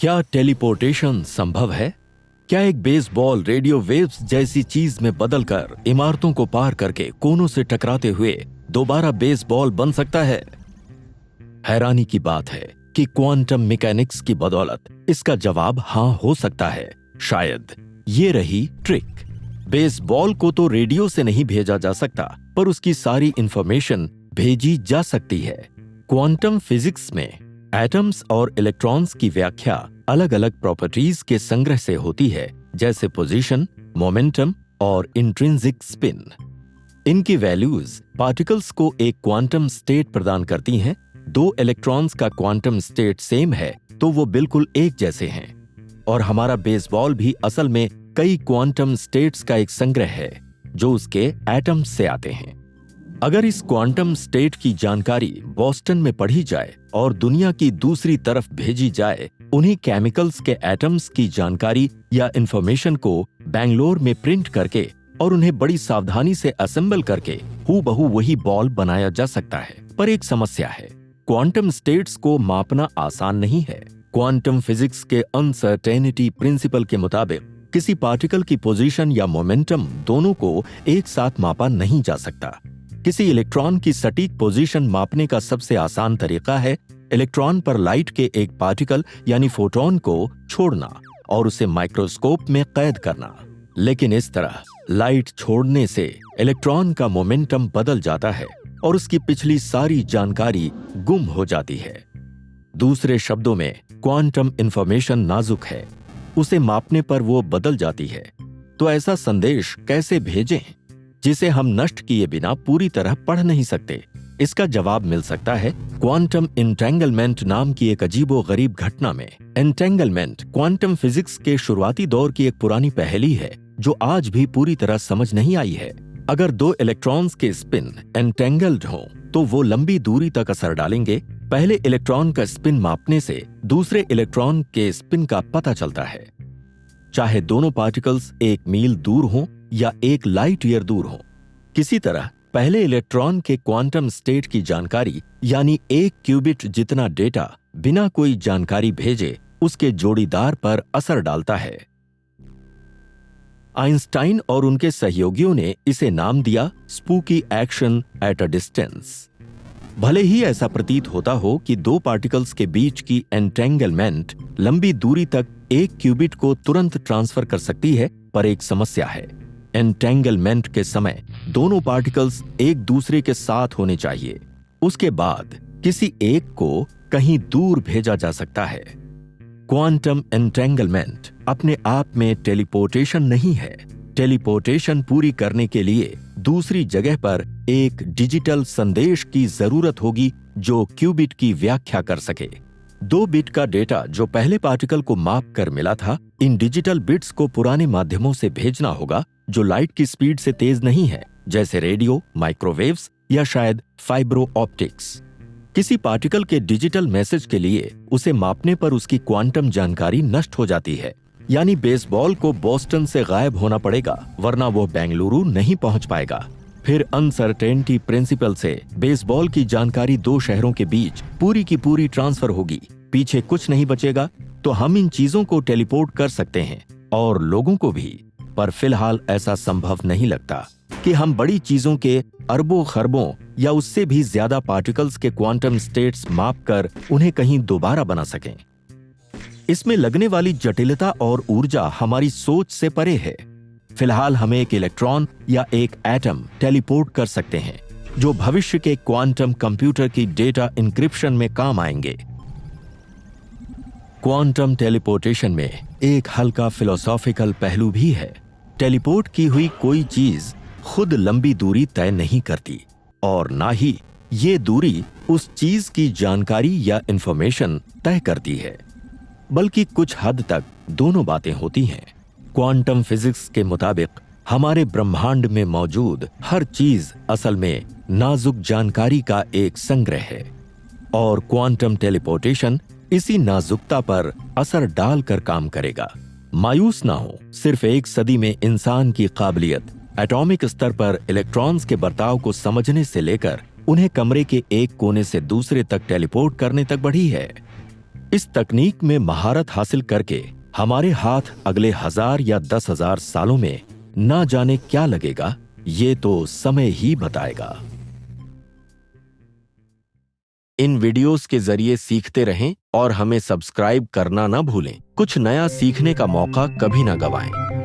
क्या टेलीपोर्टेशन संभव है? क्या एक बेसबॉल रेडियो वेव्स जैसी चीज में बदलकर इमारतों को पार करके कोनों से टकराते हुए दोबारा बेसबॉल बन सकता है? हैरानी की बात है कि क्वांटम मैकेनिक्स की बदौलत इसका जवाब हां हो सकता है। शायद ये रही ट्रिक। बेसबॉल को तो रेडियो से नहीं भेजा जा सकता, पर उसकी सारी इंफॉर्मेशन भेजी जा सकती है। क्वांटम फिजिक्स में एटम्स और इलेक्ट्रॉन्स की व्याख्या अलग अलग प्रॉपर्टीज के संग्रह से होती है, जैसे पोजीशन, मोमेंटम और इंट्रिंसिक स्पिन। इनकी वैल्यूज पार्टिकल्स को एक क्वांटम स्टेट प्रदान करती हैं। दो इलेक्ट्रॉन्स का क्वांटम स्टेट सेम है तो वो बिल्कुल एक जैसे हैं। और हमारा बेसबॉल भी असल में कई क्वांटम स्टेट्स का एक संग्रह है जो उसके एटम्स से आते हैं। अगर इस क्वांटम स्टेट की जानकारी बोस्टन में पढ़ी जाए और दुनिया की दूसरी तरफ भेजी जाए, उन्हीं केमिकल्स के एटम्स की जानकारी या इंफॉर्मेशन को बेंगलोर में प्रिंट करके और उन्हें बड़ी सावधानी से असेंबल करके हूबहू वही बॉल बनाया जा सकता है। पर एक समस्या है, क्वांटम स्टेट्स को मापना आसान नहीं है। क्वांटम फिजिक्स के अनसर्टेनिटी प्रिंसिपल के मुताबिक किसी पार्टिकल की पोजीशन या मोमेंटम दोनों को एक साथ मापा नहीं जा सकता। किसी इलेक्ट्रॉन की सटीक पोजीशन मापने का सबसे आसान तरीका है इलेक्ट्रॉन पर लाइट के एक पार्टिकल यानी फोटोन को छोड़ना और उसे माइक्रोस्कोप में कैद करना। लेकिन इस तरह लाइट छोड़ने से इलेक्ट्रॉन का मोमेंटम बदल जाता है और उसकी पिछली सारी जानकारी गुम हो जाती है। दूसरे शब्दों में, क्वांटम इंफॉर्मेशन नाजुक है, उसे मापने पर वो बदल जाती है। तो ऐसा संदेश कैसे भेजें जिसे हम नष्ट किए बिना पूरी तरह पढ़ नहीं सकते? इसका जवाब मिल सकता है क्वांटम इंटेंगलमेंट नाम की एक अजीबो-गरीब घटना में। एंटेंगलमेंट क्वांटम फिजिक्स के शुरुआती दौर की एक पुरानी पहेली है जो आज भी पूरी तरह समझ नहीं आई है। अगर दो इलेक्ट्रॉन्स के स्पिन एंटेंगल्ड हों तो वो लंबी दूरी तक असर डालेंगे। पहले इलेक्ट्रॉन का स्पिन मापने से दूसरे इलेक्ट्रॉन के स्पिन का पता चलता है, चाहे दोनों पार्टिकल्स 1 मील दूर हों या 1 लाइट ईयर दूर हों। किसी तरह पहले इलेक्ट्रॉन के क्वांटम स्टेट की जानकारी यानी 1 क्यूबिट जितना डेटा बिना कोई जानकारी भेजे उसके जोड़ीदार पर असर डालता है। आइंस्टाइन और उनके सहयोगियों ने इसे नाम दिया spooky action at a distance. भले ही ऐसा प्रतीत होता हो कि दो पार्टिकल्स के बीच की एंटेंगलमेंट लंबी दूरी तक 1 क्यूबिट को तुरंत ट्रांसफर कर सकती है, पर एक समस्या है। एंटेंगलमेंट के समय दोनों पार्टिकल्स एक दूसरे के साथ होने चाहिए। उसके बाद किसी एक को कहीं दूर भेजा जा सकता है। क्वांटम एंटेंगलमेंट अपने आप में टेलीपोर्टेशन नहीं है। टेलीपोर्टेशन पूरी करने के लिए दूसरी जगह पर एक डिजिटल संदेश की जरूरत होगी जो क्यूबिट की व्याख्या कर सके। 2 बिट का डेटा जो पहले पार्टिकल को माप कर मिला था, इन डिजिटल बिट्स को पुराने माध्यमों से भेजना होगा जो लाइट की स्पीड से तेज नहीं है, जैसे रेडियो, माइक्रोवेव्स या शायद फाइब्रो ऑप्टिक्स। किसी पार्टिकल के डिजिटल मैसेज के लिए उसे मापने पर उसकी क्वांटम जानकारी नष्ट हो जाती है, यानी बेसबॉल को बोस्टन से गायब होना पड़ेगा, वरना वो बेंगलुरु नहीं पहुंच पाएगा। फिर अनसर्टेनिटी प्रिंसिपल से बेसबॉल की जानकारी 2 शहरों के बीच पूरी की पूरी ट्रांसफर होगी, पीछे कुछ नहीं बचेगा। तो हम इन चीजों को टेलीपोर्ट कर सकते हैं और लोगों को भी, पर फिलहाल ऐसा संभव नहीं लगता कि हम बड़ी चीजों के अरबों खरबों या उससे भी ज्यादा पार्टिकल्स के क्वांटम स्टेट्स माप कर उन्हें कहीं दोबारा बना सकें। इसमें लगने वाली जटिलता और ऊर्जा हमारी सोच से परे है। फिलहाल हम एक इलेक्ट्रॉन या एक एटम टेलीपोर्ट कर सकते हैं जो भविष्य के क्वांटम कंप्यूटर की डेटा इंक्रिप्शन में काम आएंगे। क्वांटम टेलीपोर्टेशन में एक हल्का फिलोसॉफिकल पहलू भी है। टेलीपोर्ट की हुई कोई चीज खुद लंबी दूरी तय नहीं करती और ना ही ये दूरी उस चीज की जानकारी या इंफॉर्मेशन तय करती है, बल्कि कुछ हद तक दोनों बातें होती हैं। क्वांटम फिजिक्स के मुताबिक हमारे ब्रह्मांड में मौजूद हर चीज असल में नाजुक जानकारी का एक संग्रह है और क्वांटम टेलीपोर्टेशन इसी नाजुकता पर असर डालकर काम करेगा। मायूस ना हो, सिर्फ 1 सदी में इंसान की काबिलियत एटॉमिक स्तर पर इलेक्ट्रॉन्स के बर्ताव को समझने से लेकर उन्हें कमरे के एक कोने से दूसरे तक टेलीपोर्ट करने तक बढ़ी है। इस तकनीक में महारत हासिल करके हमारे हाथ अगले 1000 या 10,000 सालों में ना जाने क्या लगेगा, ये तो समय ही बताएगा। इन वीडियोस के जरिए सीखते रहें और हमें सब्सक्राइब करना ना भूलें। कुछ नया सीखने का मौका कभी ना गंवाएं।